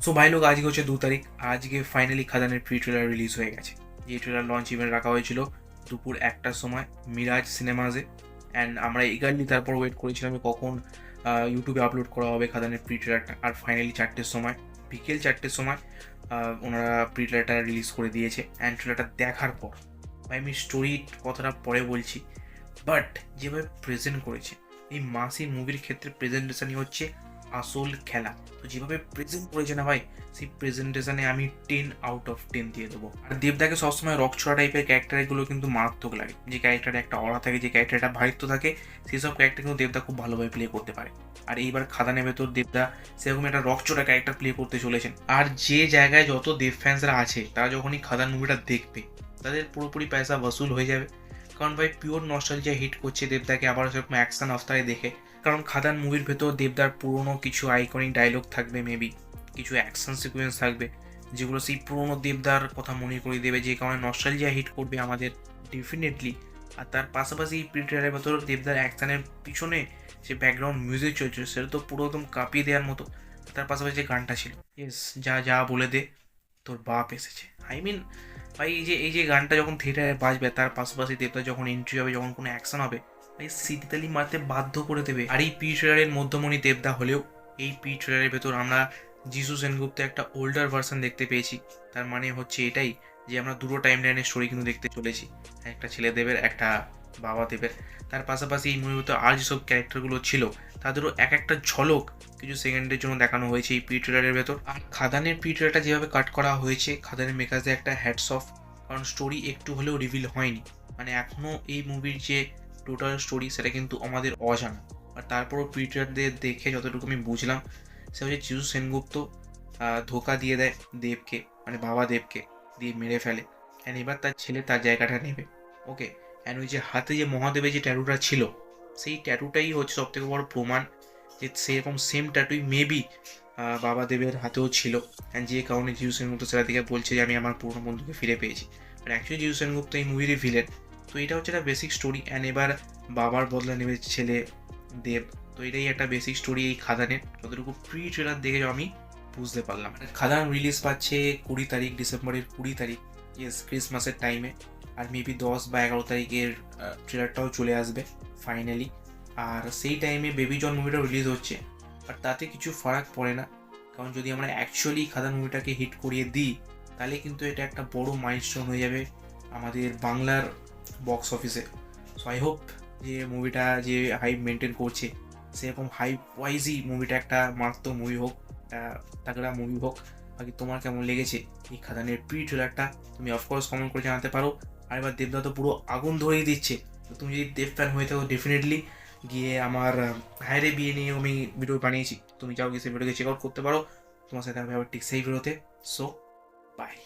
So ভাই লোক, আজকে হচ্ছে 2 তারিখ। আজকে ফাইনালি খাদানের প্রি ট্রেলার রিলিজ হয়ে গেছে। এই ট্রেলার লঞ্চ ইভেন্ট রাখা হয়েছিল দুপুর 1টার সময় মিরাজ সিনেমাসে। অ্যান্ড আমরা ইগারলি তারপর ওয়েট করেছিলাম যে কখন ইউটিউবে আপলোড করা হবে খাদানের প্রি ট্রেলারটা। আর ফাইনালি 4টের সময়, বিকেল 4টের সময় ওনারা প্রি ট্রেলারটা রিলিজ করে দিয়েছে। অ্যান্ড ট্রেলারটা দেখার পর ভাই, আমি স্টোরি কথাটা পরে বলছি, বাট যেভাবে প্রেজেন্ট করেছে এই মাসি মুভির ক্ষেত্রে প্রেজেন্টেশনই হচ্ছে আসল খেলা। তো যেভাবে প্রেজেন্ট করেছে না ভাই, সেই প্রেজেন্টেশনে আমি 10/10 দিয়ে দেবো। আর দেবদাকে সবসময় রকছড়া টাইপের ক্যারেক্টারগুলো কিন্তু মারাত্মক লাগে। যে ক্যারেক্টারে একটা অরা থাকে, যে ক্যারেক্টারটা ভারিত্ব থাকে, সেই সব ক্যারেক্টার কিন্তু দেবদা খুব ভালোভাবে প্লে করতে পারে। আর এইবার খাদানের ভেতর দেবদা সেরকম একটা রকচোটা ক্যারেক্টার প্লে করতে চলেছেন। আর যে জায়গায় যত দেব ফ্যান্সরা আছে, তারা যখনই খাদান মুভিটা দেখবে, তাদের পুরোপুরি পয়সা বসুল হয়ে যাবে। কারণ ভাই, পিওর নস্টালজিয়া হিট করছে দেবদাকে আবার সেরকম অ্যাকশন আফতারে দেখে। কারণ খাদান মুভির ভেতর দেবদার পুরনো কিছু আইকনিক ডায়লগ থাকবে, মেবি কিছু অ্যাকশন সিকোয়েন্স থাকবে, যেগুলো সেই পুরনো দেবদার কথা মনে করিয়ে দেবে, যে কারণে নস্টালজিয়া হিট করবে আমাদের ডেফিনেটলি। আর তার পাশাপাশি এই প্রি ট্রেলারের ভেতর দেবদার অ্যাকশনের পিছনে যে ব্যাকগ্রাউন্ড মিউজিক চলছিল, সেটা তো পুরো একদম কাঁপিয়ে দেওয়ার মতো। তার পাশাপাশি যে গানটা ছিল, ইয়েস, যা যা বলে দে তোর বাপ এসেছে, আই মিন ভাই, এই যে গানটা যখন থিয়েটারে বাজবে, তার পাশাপাশি দেবদার যখন এন্ট্রি হবে, যখন কোনো অ্যাকশন হবে, ভাই সিটিতালি মারতে বাধ্য করে দেবে। আর এই প্রি ট্রেলারের মধ্যমণি দেবদা হলেও এই প্রি ট্রেলারের ভেতর আমরা যিশু সেনগুপ্তে একটা ওল্ডার ভার্সন দেখতে পেয়েছি। তার মানে হচ্ছে এটাই যে আমরা দুটো টাইম লাইনের স্টোরি কিন্তু দেখতে চলেছি, একটা ছেলে দেবের, একটা বাবা দেবের। তার পাশাপাশি এই মুভির ভেতর আর যেসব ক্যারেক্টারগুলো ছিল, তাদেরও এক একটা ঝলক কিছু সেকেন্ডের জন্য দেখানো হয়েছে এই প্রি ট্রেলারের ভেতর। আর খাদানের প্রি ট্রেলারটা যেভাবে কাট করা হয়েছে, খাদানের মেকারদের একটা হ্যাটস অফ। কারণ স্টোরি একটু হলেও রিভিল হয়নি, মানে এখনও এই মুভির যে টোটাল স্টোরি সেটা কিন্তু আমাদের অজানা। আর তারপরও প্রি ট্রেলারদের দেখে যতটুকু আমি বুঝলাম, সে হচ্ছে যিশু সেনগুপ্ত ধোকা দিয়ে দেয় দেবকে, মানে বাবা দেবকে দিয়ে মেরে ফেলে। অ্যান্ড এবার তার ছেলে তার জায়গাটা নেবে। ওকে, অ্যান্ড ওই যে হাতে যে মহাদেবের যে ট্যাটুটা ছিল, সেই ট্যাটুটাই হচ্ছে সবথেকে বড় প্রমাণ যে সেরকম সেম ট্যাটুই মেবি বাবা দেবের হাতেও ছিল। অ্যান্ড যে কারণে যিশু সেনগুপ্ত সেটা থেকে বলছে যে আমি আমার পুরনো বন্ধুকে ফিরে পেয়েছি। বাট অ্যাকচুয়ালি যিশু সেনগুপ্ত এই মুভিরই ভিলেন। তো এটা হচ্ছে একটা বেসিক স্টোরি। অ্যান্ড এবার বাবার বদলা নেবে ছেলে দেব। তো এটাই একটা বেসিক স্টোরি এই খাদানের, যতটুকু প্রি ট্রেলার দেখে আমি বুঝতে পারলাম। খাদান রিলিজ পাচ্ছে 20 তারিখ, ডিসেম্বরের 20 তারিখ, ইয়েস, ক্রিসমাসের টাইমে। আর মেবি 10 বা 11 তারিখের ট্রেলারটাও চলে আসবে ফাইনালি। আর সেই টাইমে বেবি জন মুভিটাও রিলিজ হচ্ছে। বাট তাতে কিছু ফারাক পড়ে না, কারণ যদি আমরা অ্যাকচুয়ালি খাদান মুভিটাকে হিট করিয়ে দিই, তাহলে কিন্তু এটা একটা বড় মাইলস্টোন হয়ে যাবে আমাদের বাংলার বক্স অফিসে। সো আই হোপ যে মুভিটা যে হাইপ মেনটেন করছে, সেরকম হাইপ ওয়াইজই মুভিটা একটা মারাত্মক মুভি হোক, একটা তাগড়া মুভি হোক। বাকি তোমার কেমন লেগেছে এই খাদানের প্রি ট্রেলারটা, তুমি অফকোর্স কমেন্ট করে জানাতে পারো। আর এবার দেবদা তো পুরো আগুন ধরিয়ে দিচ্ছে। তো তুমি যদি দেব ফ্যান হয়ে থাকো, ডেফিনেটলি গিয়ে আমার হায়রে বিয়ে নিয়ে আমি ভিডিও বানিয়েছি, তুমি চাও গিয়ে সেই ভিডিওকে চেক আউট করতে পারো। তোমার সাথে আমি আবার ঠিক সেই ভিডিওতে। So by.